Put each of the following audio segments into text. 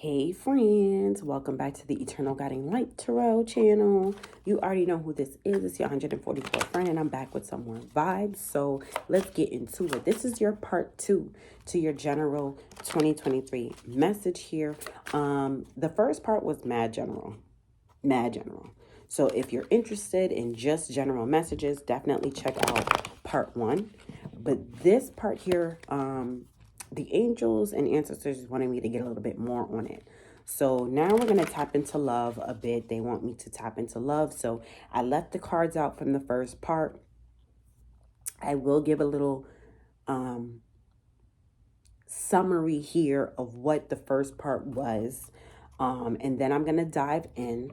Hey friends, welcome back to the Eternal Guiding Light Tarot channel. You already know who this is. It's your 144th friend and I'm back with some more vibes. So let's get into it. This is your part 2 to your general 2023 message here. The first part was mad general. So if you're interested in just general messages, definitely check out part 1. But this part here, the angels and ancestors wanted me to get a little bit more on it. So now we're going to tap into love a bit. They want me to tap into love. So I left the cards out from the first part. I will give a little summary here of what the first part was. And then I'm going to dive in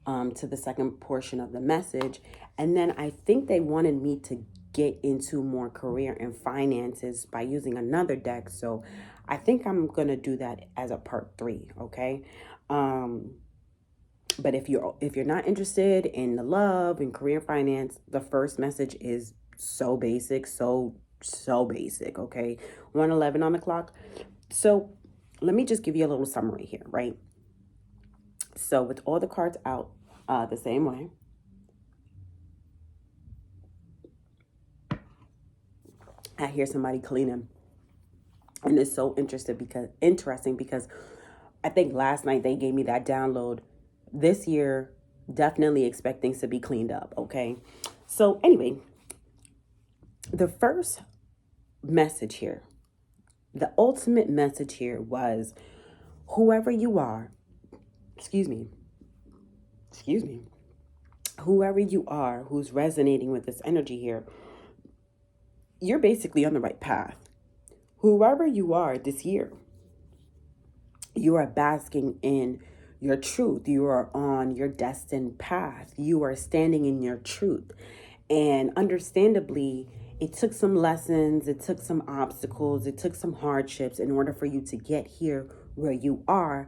to the second portion of the message. And then I think they wanted me to get into more career and finances by using another deck. So I think I'm going to do that as a part 3. Okay. But if you're not interested in the love and career finance, the first message is so basic, so basic. Okay. 1:11 on the clock. So let me just give you a little summary here, right? So with all the cards out the same way, I hear somebody cleaning, and it's so interesting because I think last night they gave me that download. This year, definitely expect things to be cleaned up. Okay, so anyway, the first message here, the ultimate message here was, whoever you are, whoever you are who's resonating with this energy here, you're basically on the right path. Whoever you are this year, you are basking in your truth. You are on your destined path. You are standing in your truth. And understandably, it took some lessons, it took some obstacles, it took some hardships in order for you to get here where you are.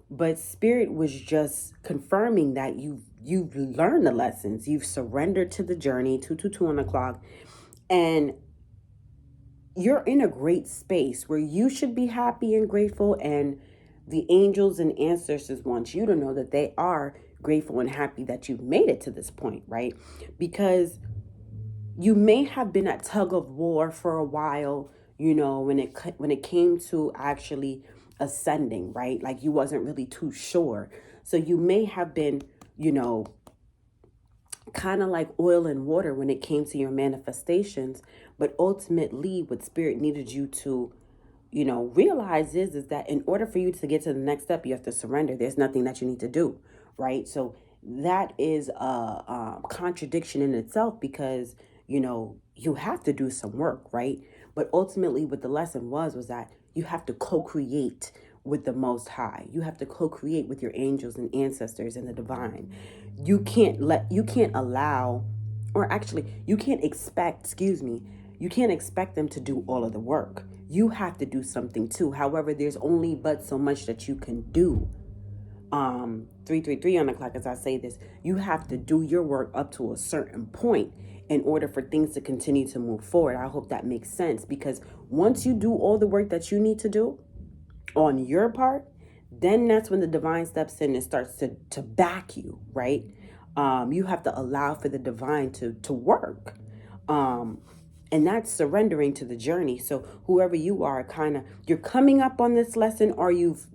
But Spirit was just confirming that you've learned the lessons. You've surrendered to the journey, 222 on the clock. And you're in a great space where you should be happy and grateful, and the angels and ancestors want you to know that they are grateful and happy that you've made it to this point, right? Because you may have been at tug of war for a while, when it came to actually ascending, right? Like you wasn't really too sure. So you may have been, kind of like oil and water when it came to your manifestations. But ultimately, what Spirit needed you to, realize is that in order for you to get to the next step, you have to surrender. There's nothing that you need to do, right? So that is a contradiction in itself, because, you have to do some work, right? But ultimately, what the lesson was that you have to co-create with the Most High. You have to co-create with your angels and ancestors and the divine. You can't allow, or actually, you can't expect them to do all of the work. You have to do something too. However, there's only but so much that you can do. 333 on the clock, as I say this, you have to do your work up to a certain point in order for things to continue to move forward. I hope that makes sense, because once you do all the work that you need to do on your part, then that's when the divine steps in and starts to back you, right? You have to allow for the divine to work. And that's surrendering to the journey. So whoever you are, you're coming up on this lesson, or you've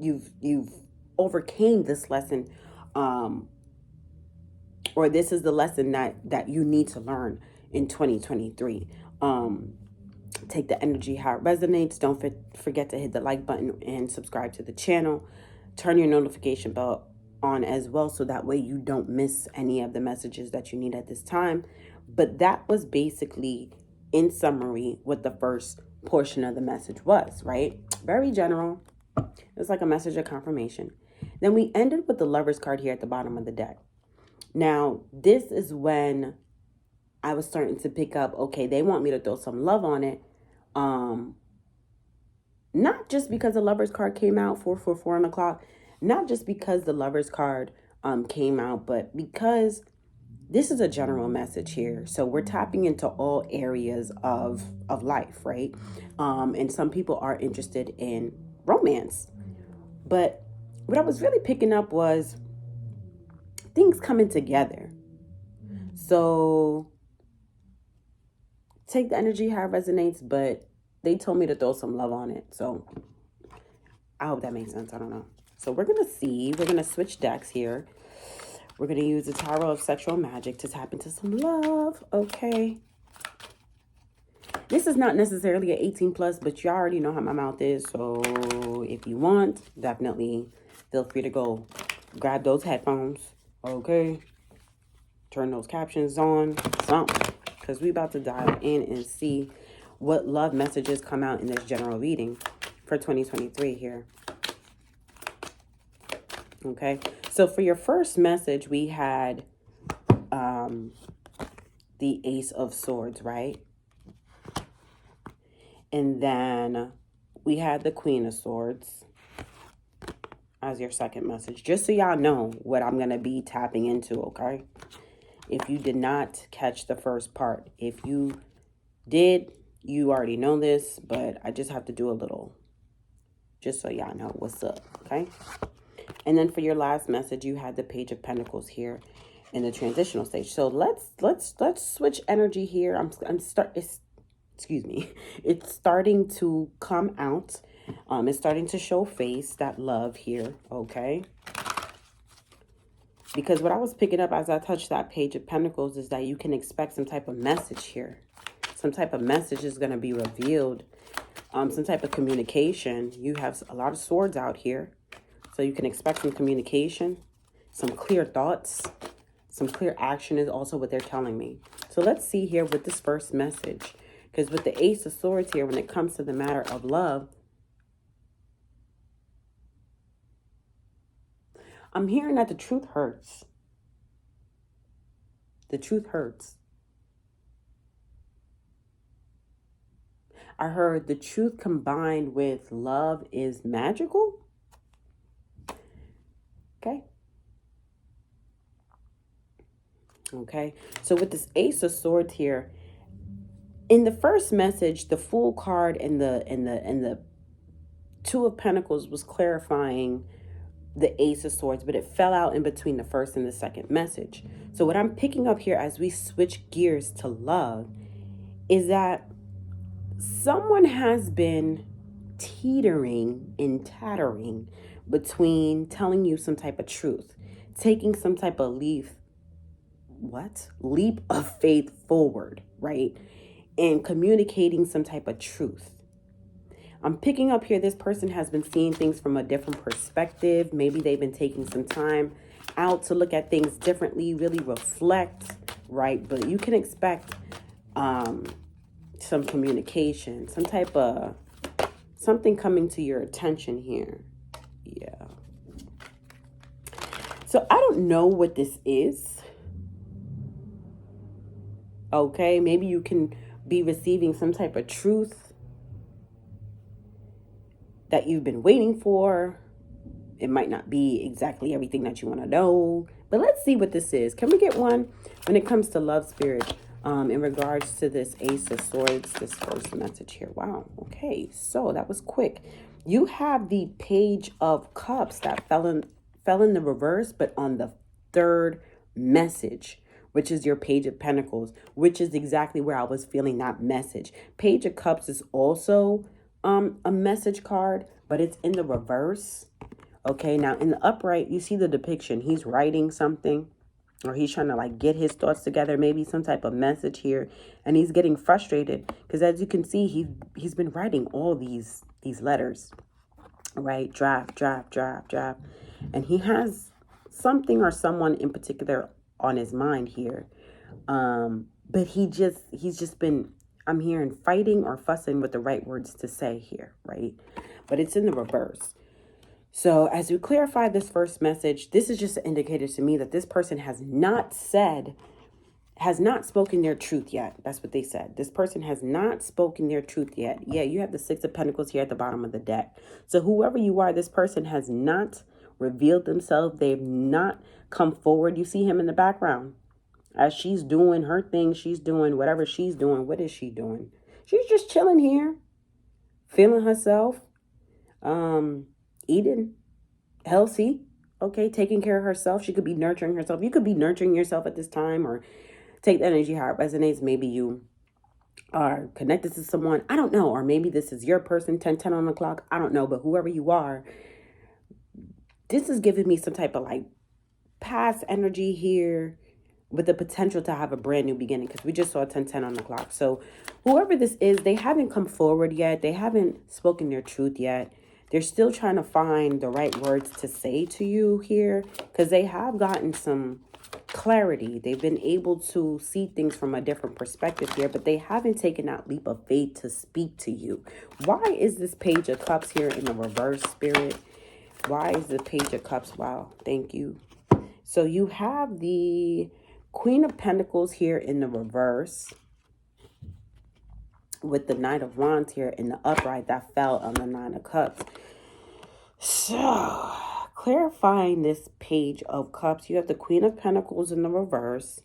overcame this lesson, or this is the lesson that you need to learn in 2023. Take the energy how it resonates. Don't forget to hit the like button and subscribe to the channel. Turn your notification bell on as well, so that way you don't miss any of the messages that you need at this time. But that was basically, in summary, what the first portion of the message was, right? Very general. It's like a message of confirmation. Then we ended with the Lover's card here at the bottom of the deck. Now, this is when I was starting to pick up, okay, they want me to throw some love on it. Not just because the Lover's card came out, 444 on the clock. Not just because the Lover's card came out, but because this is a general message here. So we're tapping into all areas of life, right? And some people are interested in romance. But what I was really picking up was things coming together. So take the energy how it resonates, but they told me to throw some love on it. So I hope that makes sense. I don't know. So we're going to see. We're going to switch decks here. We're going to use the Tarot of Sexual Magic to tap into some love. Okay. This is not necessarily an 18 plus, but you already know how my mouth is. So if you want, definitely feel free to go grab those headphones. Okay. Turn those captions on. Something. Because we about to dive in and see what love messages come out in this general reading for 2023 here. Okay. So for your first message, we had the Ace of Swords, right? And then we had the Queen of Swords as your second message. Just so y'all know what I'm going to be tapping into, okay? If you did not catch the first part. If you did, you already know this, but I just have to do a little, just so y'all know what's up, okay? And then for your last message, you had the Page of Pentacles here in the transitional stage. So let's switch energy here. It's starting to come out. It's starting to show face, that love here, okay? Because what I was picking up as I touched that Page of Pentacles is that you can expect some type of message here. Some type of message is going to be revealed. Some type of communication. You have a lot of swords out here. So you can expect some communication, some clear thoughts, some clear action is also what they're telling me. So let's see here with this first message. Because with the Ace of Swords here, when it comes to the matter of love, I'm hearing that the truth hurts. The truth hurts. I heard the truth combined with love is magical. Okay. Okay. So with this Ace of Swords here, in the first message, the Fool card and the Two of Pentacles was clarifying the Ace of Swords, but it fell out in between the first and the second message. So what I'm picking up here as we switch gears to love is that someone has been teetering and tattering between telling you some type of truth, taking some type of leap of faith forward, right? And communicating some type of truth. I'm picking up here, this person has been seeing things from a different perspective. Maybe they've been taking some time out to look at things differently, really reflect, right? But you can expect some communication, some type of something coming to your attention here. Yeah. So I don't know what this is. Okay, maybe you can be receiving some type of truth that you've been waiting for. It might not be exactly everything that you want to know, but let's see what this is. Can we get one when it comes to love, spirit, in regards to this Ace of Swords, this first message here? Wow. Okay, so that was quick. You have the Page of Cups that fell in the reverse, but on the third message, which is your Page of Pentacles, which is exactly where I was feeling that message. Page of Cups is also a message card, but it's in the reverse. Okay, now in the upright, you see the depiction. He's writing something, or he's trying to like get his thoughts together, maybe some type of message here, and he's getting frustrated because as you can see, he's been writing all these letters, right? Draft, and he has something or someone in particular on his mind here, but he's just been, I'm hearing, fighting or fussing with the right words to say here, right? But it's in the reverse. So as we clarify this first message, this is just an indicator to me that this person has not spoken their truth yet. That's what they said. This person has not spoken their truth yet. Yeah, you have the Six of Pentacles here at the bottom of the deck. So whoever you are, this person has not revealed themselves. They've not come forward. You see him in the background. As she's doing her thing, she's doing whatever she's doing. What is she doing? She's just chilling here, feeling herself, eating, healthy, okay, taking care of herself. She could be nurturing herself. You could be nurturing yourself at this time, or take the energy how it resonates. Maybe you are connected to someone, I don't know, or maybe this is your person, 10 on the clock, I don't know, but whoever you are, this is giving me some type of like past energy here with the potential to have a brand new beginning, because we just saw 10 on the clock. So whoever this is, they haven't come forward yet. They haven't spoken their truth yet. They're still trying to find the right words to say to you here, because they have gotten some clarity. They've been able to see things from a different perspective here, but they haven't taken that leap of faith to speak to you. Why is this Page of Cups here in the reverse, Spirit? Why is the Page of Cups? Wow, thank you. So you have the Queen of Pentacles here in the reverse, with the Knight of Wands here in the upright that fell on the Nine of Cups. So, clarifying this Page of Cups, you have the Queen of Pentacles in the reverse,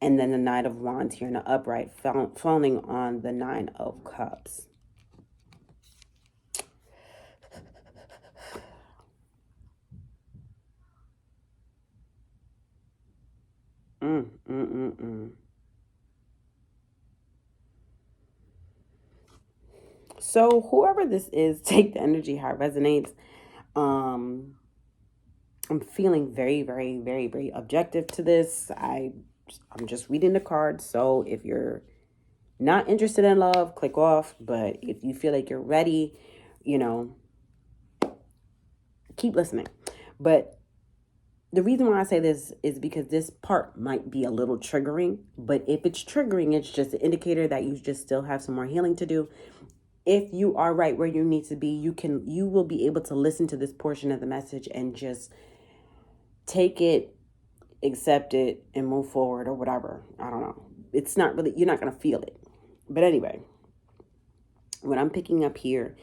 and then the Knight of Wands here in the upright falling on the Nine of Cups. So whoever this is, take the energy how it resonates. I'm feeling very, very, very, very objective to this. I'm just reading the cards. So if you're not interested in love, click off. But if you feel like you're ready, you know, keep listening. But the reason why I say this is because this part might be a little triggering. But if it's triggering, it's just an indicator that you just still have some more healing to do. If you are right where you need to be, you will be able to listen to this portion of the message and just take it, accept it, and move forward, or whatever. I don't know. It's not really, you're not going to feel it. But anyway, what I'm picking up here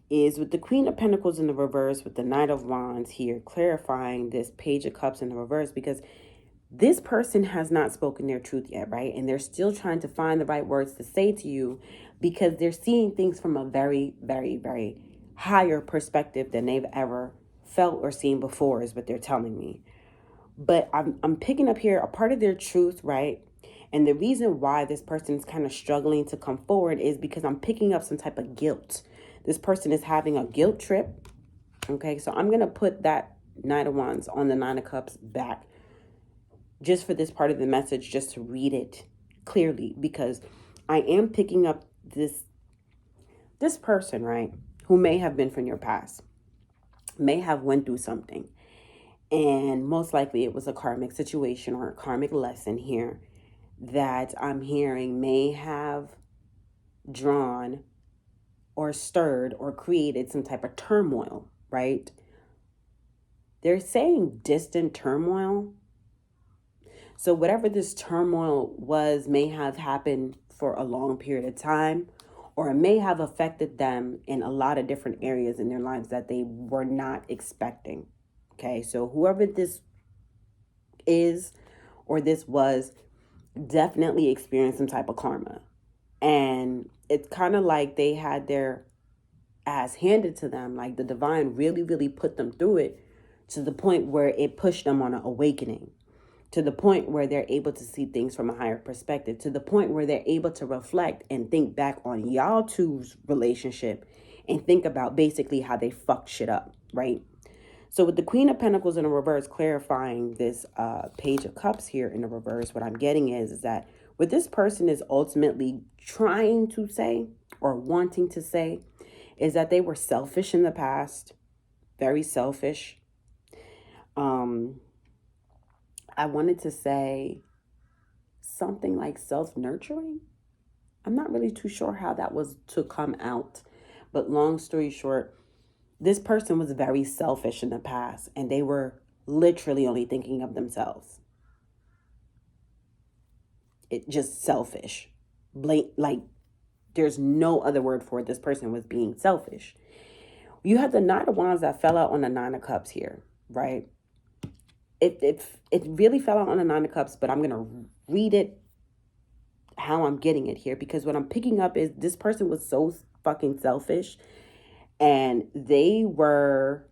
is with the Queen of Pentacles in the reverse, with the Knight of Wands here, clarifying this Page of Cups in the reverse, because this person has not spoken their truth yet, right? And they're still trying to find the right words to say to you, because they're seeing things from a very, very, very higher perspective than they've ever felt or seen before, is what they're telling me. But I'm picking up here a part of their truth, right? And the reason why this person is kind of struggling to come forward is because I'm picking up some type of guilt. This person is having a guilt trip. Okay, so I'm going to put that Knight of Wands on the Nine of Cups back, just for this part of the message, just to read it clearly, because I am picking up this person, right, who may have been from your past, may have went through something, and most likely it was a karmic situation or a karmic lesson here that I'm hearing may have drawn or stirred or created some type of turmoil, right? They're saying distant turmoil. So whatever this turmoil was may have happened for a long period of time, or it may have affected them in a lot of different areas in their lives that they were not expecting. Okay, so whoever this is or this was definitely experienced some type of karma. And it's kind of like they had their ass handed to them, like the divine really, really put them through it to the point where it pushed them on an awakening, to the point where they're able to see things from a higher perspective, to the point where they're able to reflect and think back on y'all two's relationship and think about basically how they fucked shit up, right? So with the Queen of Pentacles in the reverse, clarifying this Page of Cups here in the reverse, what I'm getting is that what this person is ultimately trying to say or wanting to say is that they were selfish in the past, very selfish. I wanted to say something like self-nurturing. I'm not really too sure how that was to come out. But long story short, this person was very selfish in the past, and they were literally only thinking of themselves. It just selfish. Like there's no other word for it. This person was being selfish. You have the Knight of Wands that fell out on the Nine of Cups here, right? It really fell out on the Nine of Cups, but I'm going to read it how I'm getting it here, because what I'm picking up is this person was so fucking selfish, and they were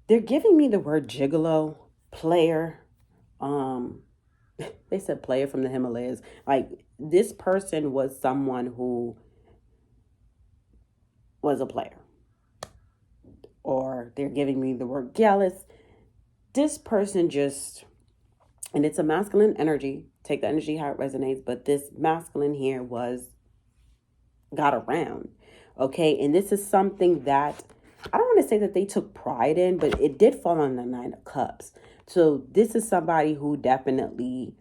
they're giving me the word gigolo, player. They said player from the Himalayas. Like, this person was someone who was a player. Or they're giving me the word jealous. This person just, and it's a masculine energy. Take the energy how it resonates. But this masculine here got around. Okay. And this is something that I don't want to say that they took pride in, but it did fall on the Nine of Cups. So this is somebody who definitely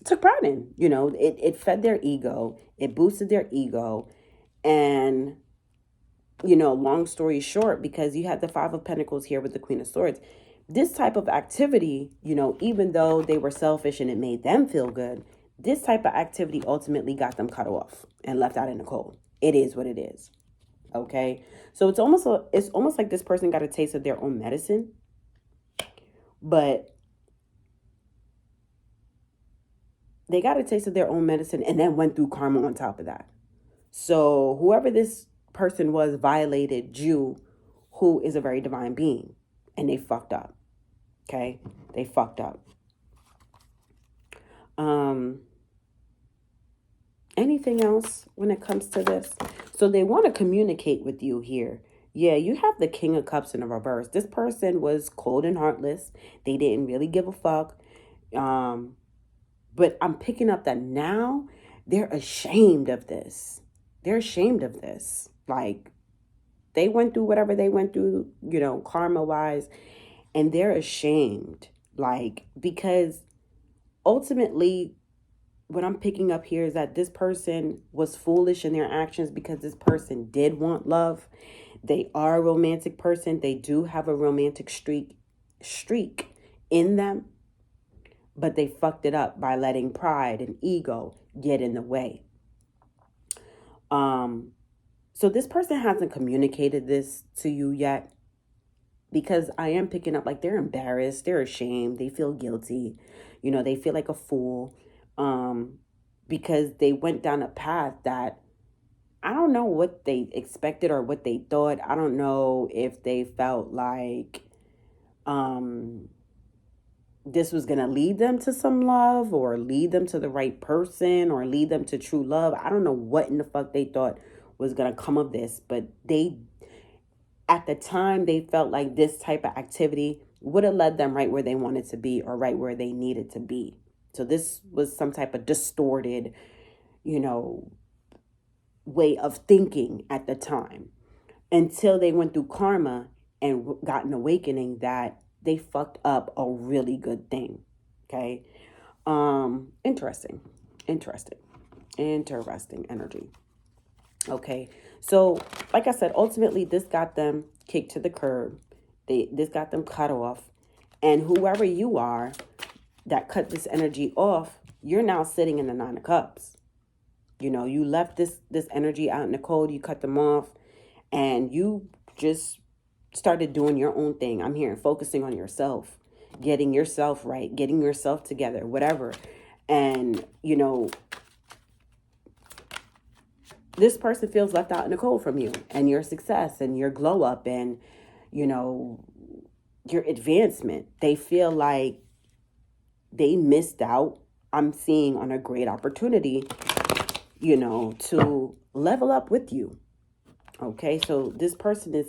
took pride in, it fed their ego. It boosted their ego. And, long story short, because you had the Five of Pentacles here with the Queen of Swords, this type of activity, even though they were selfish and it made them feel good, this type of activity ultimately got them cut off and left out in the cold. It is what it is. Okay. So it's almost like this person got a taste of their own medicine, but they got a taste of their own medicine and then went through karma on top of that. So whoever this person was violated you, who is a very divine being, and they fucked up. Okay. They fucked up. Anything else when it comes to this? So they want to communicate with you here. Yeah, you have the King of Cups in the reverse. This person was cold and heartless. They didn't really give a fuck. But I'm picking up that now they're ashamed of this. They're ashamed of this. Like, they went through whatever they went through, karma-wise, and they're ashamed. Like, because ultimately, what I'm picking up here is that this person was foolish in their actions because this person did want love. They are a romantic person. They do have a romantic streak in them, but they fucked it up by letting pride and ego get in the way. So this person hasn't communicated this to you yet, because I am picking up like they're embarrassed, they're ashamed, they feel guilty, they feel like a fool. Because they went down a path that I don't know what they expected or what they thought. I don't know if they felt like this was going to lead them to some love or lead them to the right person or lead them to true love. I don't know what in the fuck they thought was going to come of this, but at the time, they felt like this type of activity would have led them right where they wanted to be or right where they needed to be. So this was some type of distorted, way of thinking at the time, until they went through karma and got an awakening that they fucked up a really good thing. Okay. Interesting energy. Okay. So like I said, ultimately this got them kicked to the curb. This got them cut off. And whoever you are that cut this energy off, you're now sitting in the Nine of Cups. You left this energy out in the cold, you cut them off, and you just started doing your own thing. I'm here focusing on yourself, getting yourself right, getting yourself together, whatever. And, this person feels left out in the cold from you and your success and your glow up and, your advancement. They feel like they missed out, I'm seeing, on a great opportunity, to level up with you. Okay, so this person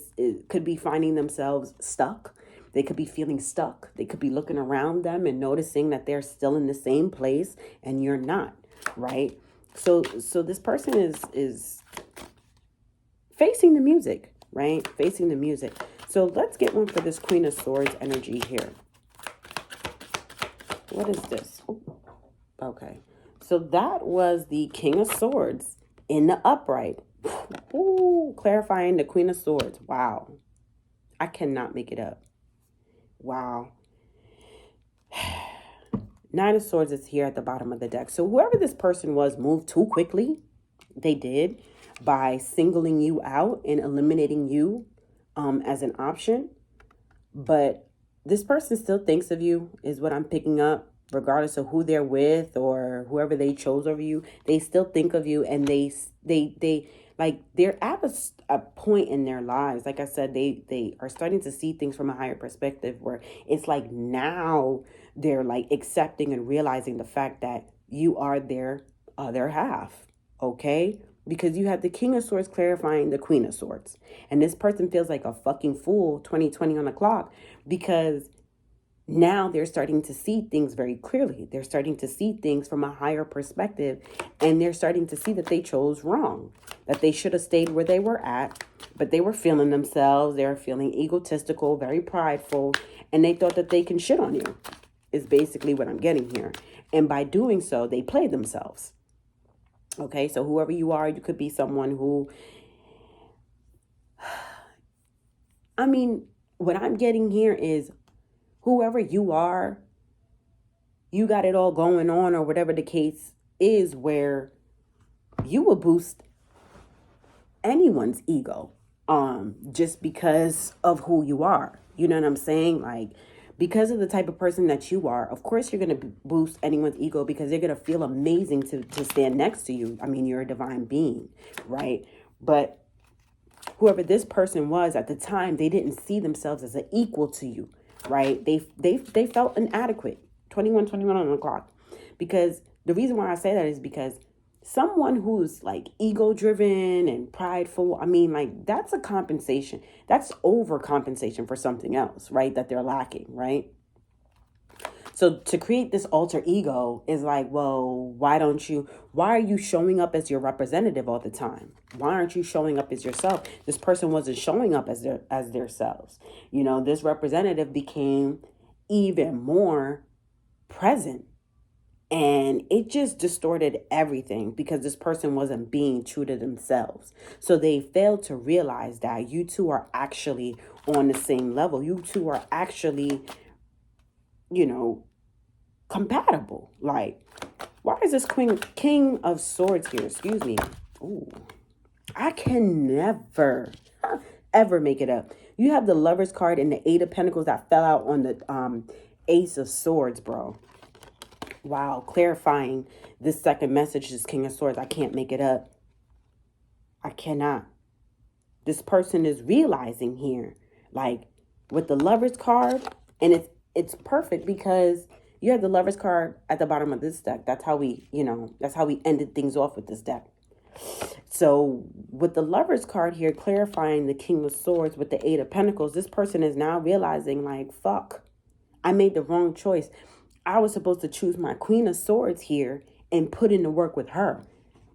could be finding themselves stuck. They could be feeling stuck. They could be looking around them and noticing that they're still in the same place and you're not, right? So this person is facing the music, right? Facing the music. So let's get one for this Queen of Swords energy here. What is this? Ooh, okay. So that was the King of Swords in the upright. Ooh, clarifying the Queen of Swords. Wow. I cannot make it up. Wow. Nine of Swords is here at the bottom of the deck. So whoever this person was moved too quickly. They did, by singling you out and eliminating you as an option. But this person still thinks of you, is what I'm picking up, regardless of who they're with or whoever they chose over you. They still think of you, and they Like they're at a point in their lives. Like I said, they are starting to see things from a higher perspective where it's like now they're like accepting and realizing the fact that you are their other half. Okay? Because you have the King of Swords clarifying the Queen of Swords. And this person feels like a fucking fool 2020 on the clock because now they're starting to see things very clearly. They're starting to see things from a higher perspective, and they're starting to see that they chose wrong, that they should have stayed where they were at, but they were feeling themselves. They were feeling egotistical, very prideful, and they thought that they can shit on you, is basically what I'm getting here. And by doing so, they play themselves. Okay, so whoever you are, you could be someone who, I mean, what I'm getting here is whoever you are, you got it all going on or whatever the case is, where you will boost anyone's ego just because of who you are. You know what I'm saying? Like, because of the type of person that you are, of course you're going to boost anyone's ego because they're going to feel amazing to stand next to you. I mean, you're a divine being, right? But whoever this person was at the time, they didn't see themselves as an equal to you, right? They felt inadequate. 21 on the clock. Because the reason why I say that is because someone who's like ego driven and prideful, I mean, like that's a compensation. That's overcompensation for something else, right? That they're lacking, right? So to create this alter ego is like, well, why are you showing up as your representative all the time? Why aren't you showing up as yourself? This person wasn't showing up as their selves. You know, this representative became even more present. And it just distorted everything because this person wasn't being true to themselves. So they failed to realize that you two are actually on the same level. You two are actually, you know, compatible. Like, why is this King of Swords here? Excuse me. Ooh, I can never, ever make it up. You have the Lover's card and the Eight of Pentacles that fell out on the Ace of Swords, bro. Wow, clarifying this second message, this King of Swords. I can't make it up. I cannot. This person is realizing here, like with the Lover's card, and it's perfect because you have the Lover's card at the bottom of this deck. That's how we, that's how we ended things off with this deck. So with the Lover's card here, clarifying the King of Swords with the Eight of Pentacles, this person is now realizing like, fuck, I made the wrong choice. I was supposed to choose my Queen of Swords here and put in the work with her,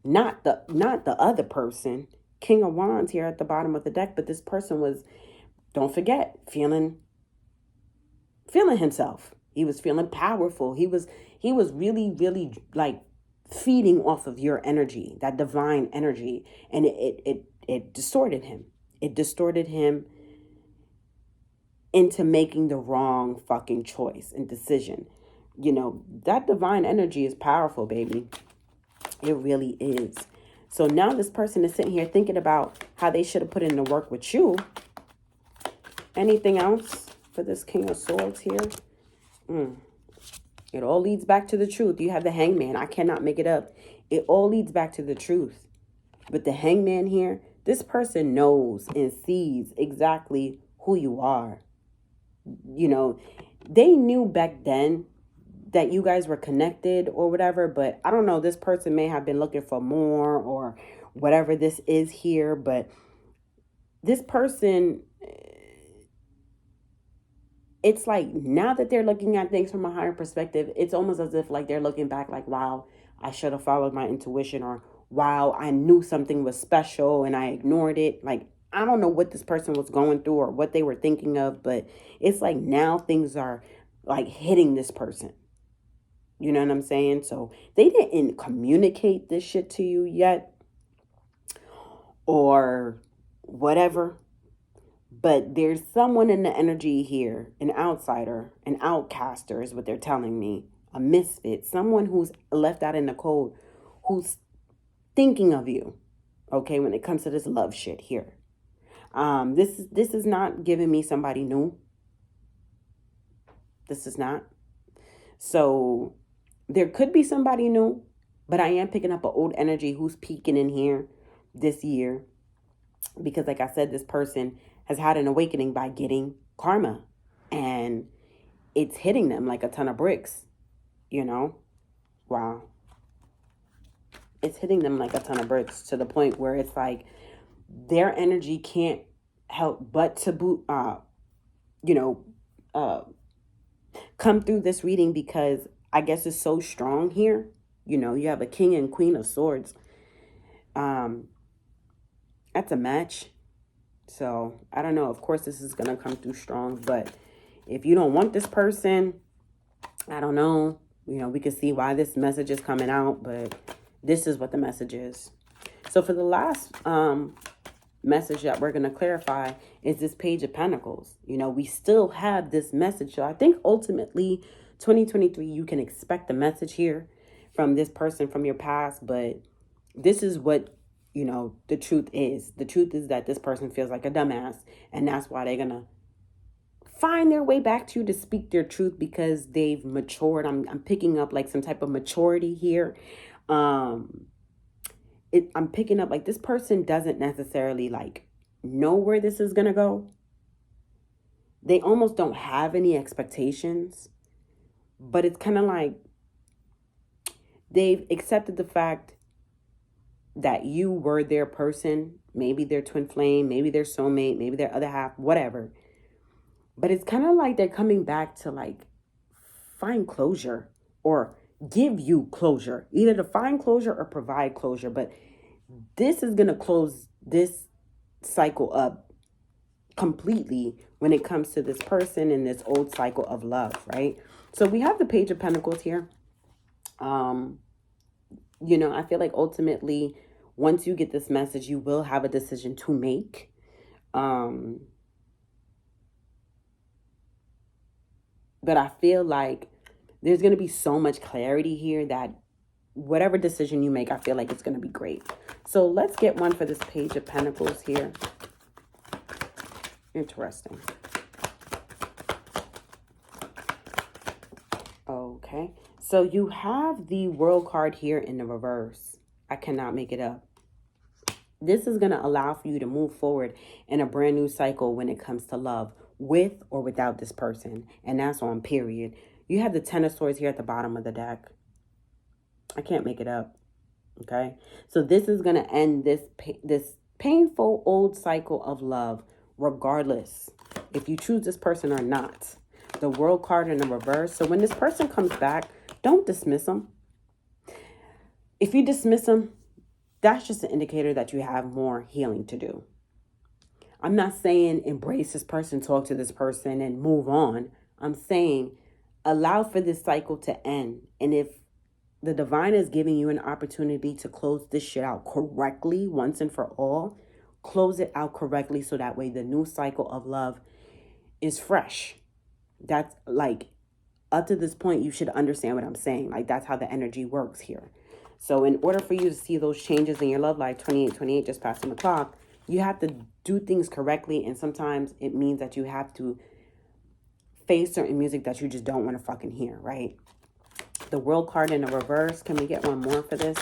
not the other person. King of Wands here at the bottom of the deck, but this person was, don't forget, feeling himself. He was feeling powerful. He was really like feeding off of your energy, that divine energy, and it distorted him. It distorted him into making the wrong fucking choice and decision. You know, that divine energy is powerful, baby. It really is. So now this person is sitting here thinking about how they should have put in the work with you. Anything else for this King of Swords here? It all leads back to the truth. You have the Hangman. I cannot make it up. It all leads back to the truth. With the Hangman here, this person knows and sees exactly who you are. You know, they knew back then that you guys were connected or whatever, but I don't know, this person may have been looking for more or whatever this is here, but this person, it's like now that they're looking at things from a higher perspective, it's almost as if like they're looking back like, wow, I should have followed my intuition, or wow, I knew something was special and I ignored it. Like, I don't know what this person was going through or what they were thinking of, but it's like now things are like hitting this person. You know what I'm saying? So they didn't communicate this shit to you yet or whatever. But there's someone in the energy here, an outsider, an outcaster is what they're telling me. A misfit, someone who's left out in the cold, who's thinking of you. Okay, when it comes to this love shit here. This is not giving me somebody new. This is not. So there could be somebody new, but I am picking up an old energy who's peeking in here, this year, because like I said, this person has had an awakening by getting karma, and it's hitting them like a ton of bricks, you know? Wow. It's hitting them like a ton of bricks, to the point where it's like their energy can't help but to come through this reading, because I guess it's so strong here. You have a king and queen of swords. That's a match. So I don't know. Of course, this is going to come through strong. But if you don't want this person, I don't know. We can see why this message is coming out. But this is what the message is. So for the last message that we're going to clarify is this Page of Pentacles. We still have this message. So I think ultimately 2023, you can expect a message here from this person from your past. But this is what the truth is. The truth is that this person feels like a dumbass, and that's why they're gonna find their way back to you to speak their truth, because they've matured. I'm picking up like some type of maturity here. I'm picking up like this person doesn't necessarily like know where this is gonna go. They almost don't have any expectations, but it's kind of like they've accepted the fact that you were their person, maybe their twin flame, maybe their soulmate, maybe their other half, whatever. But it's kind of like they're coming back to like find closure or give you closure, either to find closure or provide closure. But this is going to close this cycle up completely when it comes to this person and this old cycle of love, right? So we have the Page of Pentacles here. I feel like ultimately, once you get this message, you will have a decision to make. But I feel like there's going to be so much clarity here that whatever decision you make, I feel like it's going to be great. So let's get one for this Page of Pentacles here. Interesting. Okay. So you have the World card here in the reverse. I cannot make it up. This is going to allow for you to move forward in a brand new cycle when it comes to love, with or without this person. And that's on period. You have the Ten of Swords here at the bottom of the deck. I can't make it up. Okay. So this is going to end this painful old cycle of love, regardless if you choose this person or not. The World card in the reverse. So when this person comes back, don't dismiss them. If you dismiss them, that's just an indicator that you have more healing to do. I'm not saying embrace this person, talk to this person, and move on. I'm saying allow for this cycle to end. And if the divine is giving you an opportunity to close this shit out correctly once and for all, close it out correctly so that way the new cycle of love is fresh. That's like, up to this point, you should understand what I'm saying. Like, that's how the energy works here. So in order for you to see those changes in your love life, 28, just passing the clock, you have to do things correctly. And sometimes it means that you have to face certain music that you just don't want to fucking hear, right? The World card in the reverse. Can we get one more for this?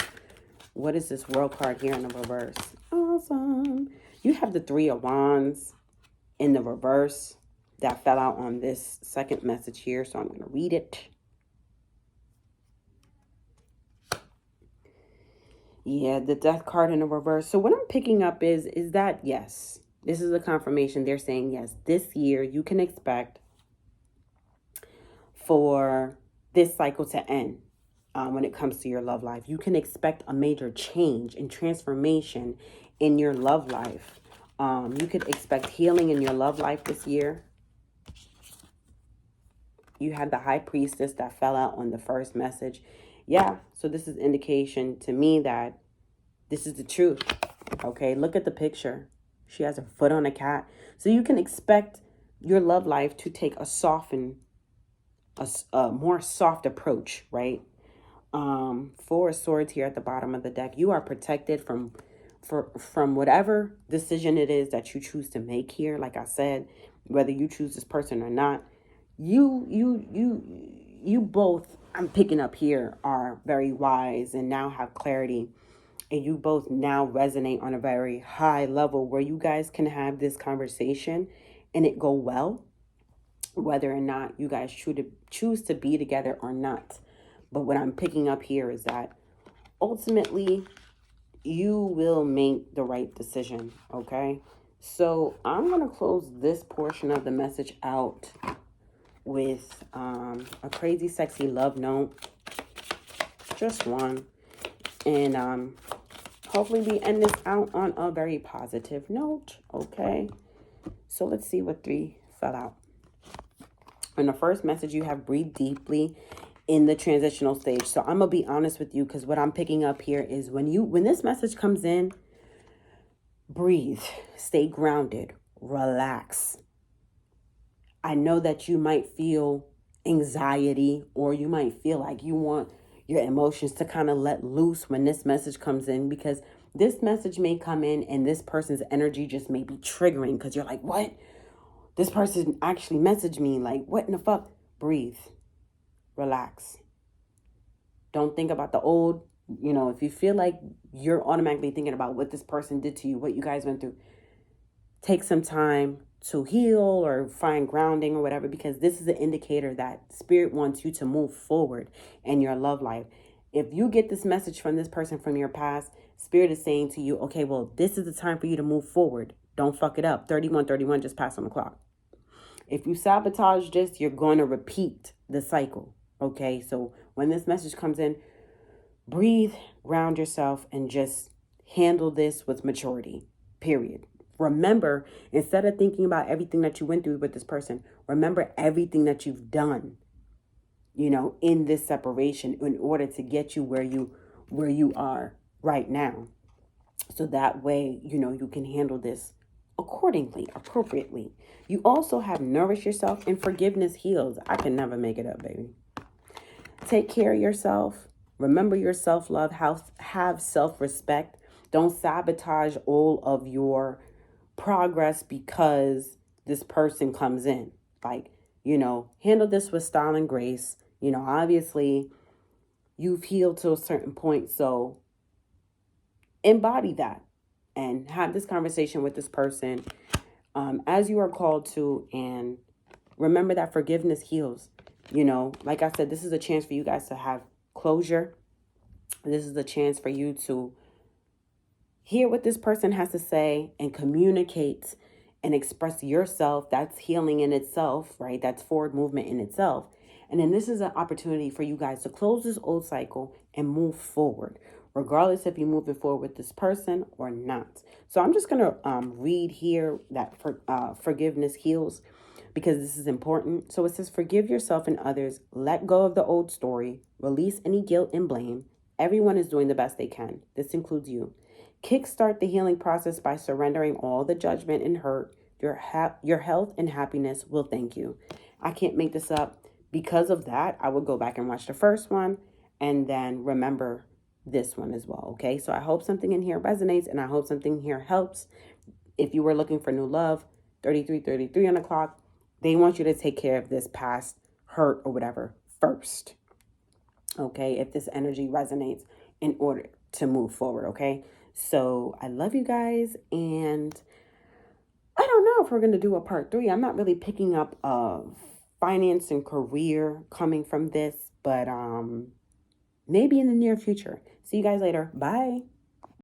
What is this World card here in the reverse? Awesome. You have the Three of Wands in the reverse. That fell out on this second message here, so I'm going to read it. Yeah, the Death card in the reverse. So what I'm picking up is that, yes, this is a confirmation. They're saying, yes, this year you can expect for this cycle to end when it comes to your love life. You can expect a major change and transformation in your love life. You could expect healing in your love life this year. You had the High Priestess that fell out on the first message. Yeah, so this is indication to me that this is the truth. Okay, look at the picture. She has her foot on a cat. So you can expect your love life to take a more soft approach, right? Four of Swords here at the bottom of the deck. You are protected from whatever decision it is that you choose to make here. Like I said, whether you choose this person or not, you both, I'm picking up here, are very wise and now have clarity and you both now resonate on a very high level where you guys can have this conversation and it go well, whether or not you guys choose to be together or not. But what I'm picking up here is that ultimately you will make the right decision, okay? So I'm going to close this portion of the message out with a crazy, sexy love note. Just one. And hopefully we end this out on a very positive note, okay? So let's see what 3 fell out. In the first message, you have breathe deeply in the transitional stage. So I'm going to be honest with you, because what I'm picking up here is when this message comes in, breathe, stay grounded, relax. I know that you might feel anxiety, or you might feel like you want your emotions to kind of let loose when this message comes in, because this message may come in and this person's energy just may be triggering, because you're like, what? This person actually messaged me, like, what in the fuck? Breathe, relax. Don't think about the old, if you feel like you're automatically thinking about what this person did to you, what you guys went through, take some time to heal or find grounding or whatever, because this is an indicator that spirit wants you to move forward in your love life. If you get this message from this person from your past, spirit is saying to you, okay, well, this is the time for you to move forward. Don't fuck it up. 31 just passed on the clock. If you sabotage this, you're going to repeat the cycle. Okay, so when this message comes in, breathe, ground yourself, and just handle this with maturity, period. Remember, instead of thinking about everything that you went through with this person, remember everything that you've done, in this separation in order to get you where you are right now. So that way, you can handle this accordingly, appropriately. You also have nourish yourself, and forgiveness heals. I can never make it up, baby. Take care of yourself. Remember your self-love. Have self-respect. Don't sabotage all of your progress because this person comes in. Like, handle this with style and grace. Obviously, you've healed to a certain point, so embody that and have this conversation with this person as you are called to, and remember that forgiveness heals. Like I said, this is a chance for you guys to have closure. This is a chance for you to hear what this person has to say and communicate and express yourself. That's healing in itself, right? That's forward movement in itself. And then this is an opportunity for you guys to close this old cycle and move forward, regardless if you're moving forward with this person or not. So I'm just going to read here that forgiveness heals, because this is important. So it says, forgive yourself and others. Let go of the old story. Release any guilt and blame. Everyone is doing the best they can. This includes you. Kickstart the healing process by surrendering all the judgment and hurt. Your health and happiness will thank you. I can't make this up. Because of that, I would go back and watch the first one and then remember this one as well, okay? So I hope something in here resonates, and I hope something here helps. If you were looking for new love, 33 on the clock, they want you to take care of this past hurt or whatever first, okay? If this energy resonates, in order to move forward, okay? So I love you guys, and I don't know if we're going to do a part 3. I'm not really picking up finance and career coming from this, but maybe in the near future. See you guys later. Bye.